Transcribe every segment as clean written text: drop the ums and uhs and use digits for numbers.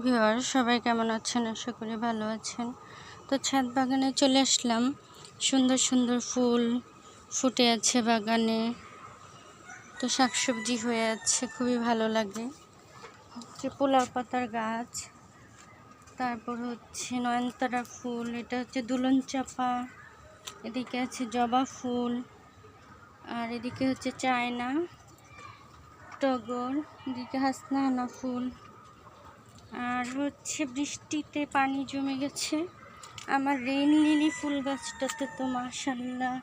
Viewer সবাই কেমন আছেন? আশা করি ভালো আছেন। তো ছাদ বাগানে চলে আসলাম। সুন্দর সুন্দর ফুল ফুটে আছে বাগানে, তো শাকসবজি হয়ে আছে, খুবই ভালো লাগে। হচ্ছে পোলাও পাতার গাছ, তারপর হচ্ছে নয়নতারা ফুল, এটা হচ্ছে দুলন চাপা, এদিকে আছে জবা ফুল, আর এদিকে হচ্ছে চায়না, টগর, এদিকে হাসনাহানা ফুল। আর হচ্ছে বৃষ্টিতে পানি জমে গেছে আমার রেইন লিলি ফুল গাছটাতে, তো মাশাআল্লাহ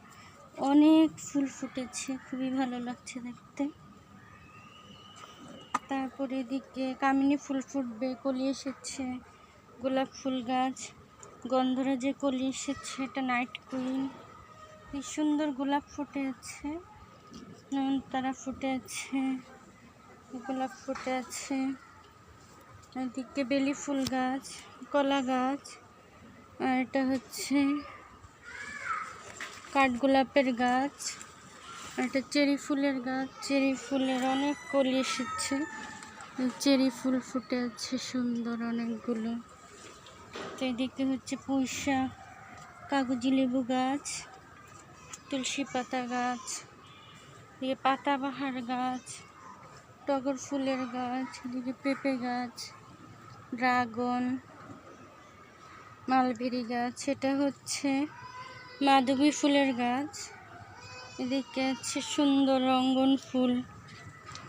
অনেক ফুল ফুটেছে, খুবই ভালো লাগছে দেখতে। তারপরে এদিকে কামিনী ফুল ফুটবে, কলি এসেছে, গোলাপ ফুল গাছ, গন্ধরাজের কলি এসেছে, এটা নাইট কুইন, কি সুন্দর গোলাপ ফুটে আছে, নয়নতারা ফুটে আছে, গোলাপ ফুটে আছে, এদিকে বেলি ফুল গাছ, কলা গাছ, আর এটা হচ্ছে কাঠগোলাপের গাছ, আর এটা চেরি ফুলের গাছ, চেরি ফুলের অনেক কলি এসেছে, চেরি ফুল ফুটে আছে সুন্দর অনেকগুলো। তো এদিকে হচ্ছে পুঁই শাক, কাগজি লেবু গাছ, তুলসী পাতা গাছ, এদিকে পাতাবাহার গাছ, টগর ফুলের গাছ, এদিকে পেঁপে গাছ, ড্রাগন, মালবেরি গাছ, এটা হচ্ছে মাধবী ফুলের গাছ, এদিকে আছে সুন্দর রঙ্গন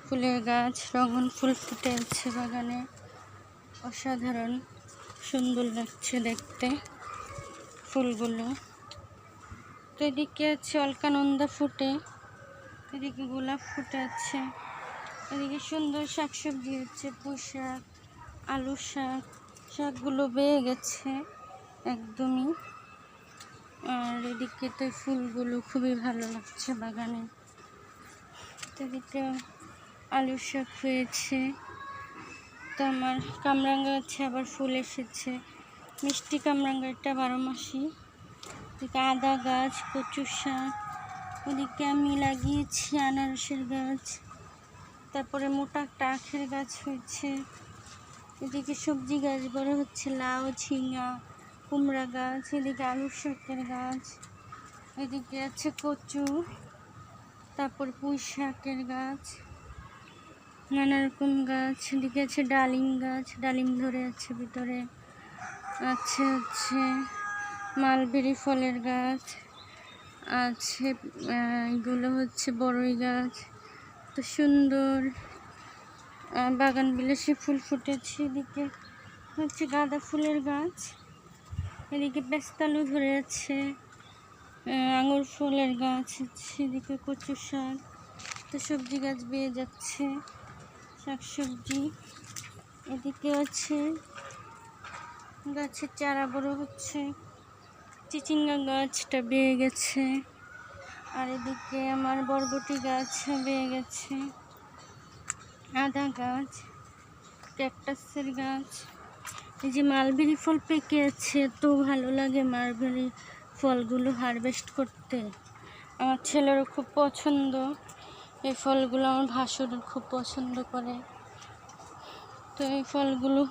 ফুলের গাছ, রঙ্গন ফুল ফুটে আছে বাগানে, অসাধারণ সুন্দর লাগছে দেখতে ফুলগুলো। তো এদিকে আছে অলকানন্দা ফুটে, এদিকে গোলাপ ফুটে আছে, এদিকে সুন্দর শাকসবজি হচ্ছে, পুঁই শাক, আলু শাক, শাকগুলো বেয়ে গেছে একদমই। আর এদিকে তো ফুলগুলো খুবই ভালো লাগছে বাগানে। এদিকে আলু শাক হয়েছে, তো আমার কামরাঙ্গা গাছে আবার ফুল এসেছে, মিষ্টি কামরাঙ্গা, এটা 12 মাসি। এদিকে আদা গাছ, কচু শাক, ওদিকে আমি লাগিয়েছি আনারসের গাছ, তারপরে মোটা একটা আখের গাছ হয়েছে, এদিকে সবজি গাছ বড় হচ্ছে, লাউ, ঝিঙা, কুমড়া গাছ, এদিকে আলু শাকের গাছ, এদিকে আছে কচু, তারপর পুঁই শাকের গাছ, নানা রকম গাছ, এদিকে আছে ডালিম গাছ, ডালিম ধরে আছে ভিতরে, আছে হচ্ছে মালবেরি ফলের গাছ, আছে এগুলো হচ্ছে বড়ই গাছ, তো সুন্দর বাগান বিলাসী ফুল ফুটেছে। এদিকে হচ্ছে গাঁদা ফুলের গাছ, এদিকে পেস্তালু ধরে আছে, আঙুর ফুলের গাছ আছে, এদিকে কচু শাক, তো সবজি গাছ বেয়ে যাচ্ছে, শাকসবজি, এদিকে আছে গাছের চারা বড় হচ্ছে, চিচিঙ্গা গাছটা বেয়ে গেছে, আর এদিকে আমার বরবটি গাছ বেয়ে গেছে, আদা গাছ, ক্যাকটাসের গাছ, এই যে মালবেরি ফল পেকে আছে, তো ভালো লাগে মালবেরি ফলগুলো হারভেস্ট করতে, আমার ছেলেরও খুব পছন্দ এই ফলগুলো, আমার ভাসুরও খুব পছন্দ করে, তো এই ফলগুলো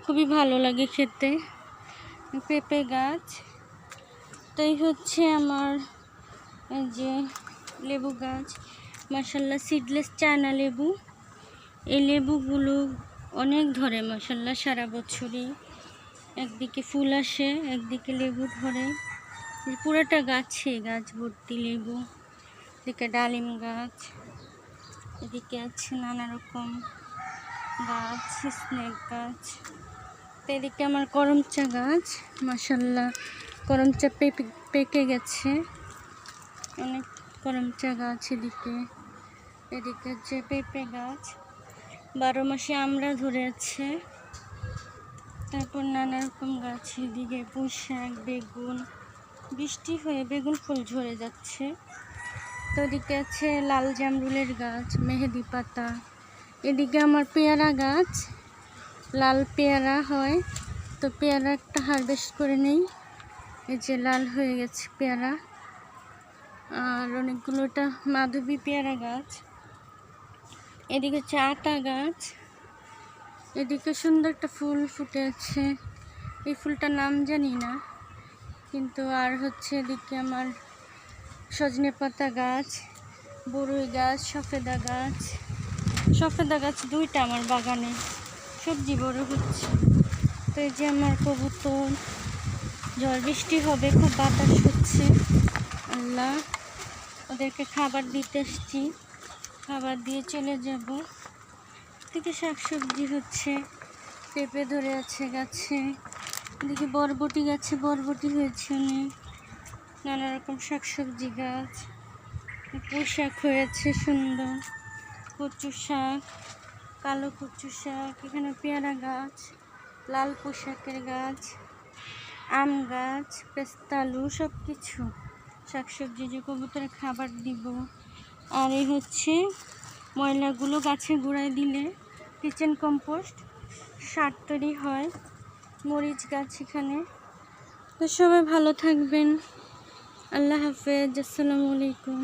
খুবই ভালো লাগে খেতে। পেঁপে গাছ, তো এই হচ্ছে আমার এই যে লেবু গাছ, মাশাআল্লাহ সিডলেস চায়না লেবু, এই লেবুগুলো অনেক ধরে মাশাআল্লাহ সারা বছরই, একদিকে ফুল আসে একদিকে লেবু ধরে, পুরোটা গাছ ভর্তি লেবু, এদিকে ডালিম গাছ, এদিকে আছে নানা রকম গাছ, স্নেক গাছ, তো এদিকে আমার করমচা গাছ, মাশাআল্লাহ করমচা পেকে গেছে, অনেক করমচা গাছ, এদিকে হচ্ছে পেঁপে গাছ, 12 মাসে আমরা ধরে আছে, তারপর নানা রকম গাছ, এদিকে পুঁই শাক, বেগুন, বৃষ্টি হয়ে বেগুন ফুল ঝরে যাচ্ছে, তো এদিকে আছে লাল জামরুলের গাছ, মেহেদি পাতা, এদিকে আমার পেয়ারা গাছ, লাল পেয়ারা হয়, তো পেয়ারা একটা হারভেস্ট করে নেই, এই যে লাল হয়ে গেছে পেয়ারা, আর অনেকগুলোটা মাধবী পেয়ারা গাছ, এদিকে হচ্ছে আতা গাছ, এদিকে সুন্দর একটা ফুল ফুটে আছে, এই ফুলটার নাম জানি না, কিন্তু আর হচ্ছে এদিকে আমার সজনে পাতা গাছ, বড়ই গাছ, সফেদা গাছ দুইটা আমার বাগানে, সবজি বড় হচ্ছে। তো এই যে আমার কবুতর, ঝড় বৃষ্টি হবে, খুব বাতাস হচ্ছে। আল্লাহ, ওদেরকে খাবার দিতে এসছি, খাবার দিয়ে চলে যাব। এদিকে শাকসবজি হচ্ছে, পেঁপে ধরে আছে গাছে, এদিকে বরবটি গাছে বরবটি হয়েছে অনেক, নানা রকম শাকসবজি গাছ, পুঁই শাক হয়েছে সুন্দর, কচু শাক, কালো কচু শাক, এখানে পেয়ারা গাছ, লাল পুঁই শাকের গাছ, আম গাছ, পেস্তালু, সব কিছু শাকসবজি যে কবুতরে খাবার দিব। আর এই হচ্ছে ময়লাগুলো গাছের গোড়ায় দিলে কিচেন কম্পোস্ট সার তৈরি হয়। মরিচ গাছ এখানে। তো সবাই ভালো থাকবেন। আল্লাহ হাফেজ, আসসালামু আলাইকুম।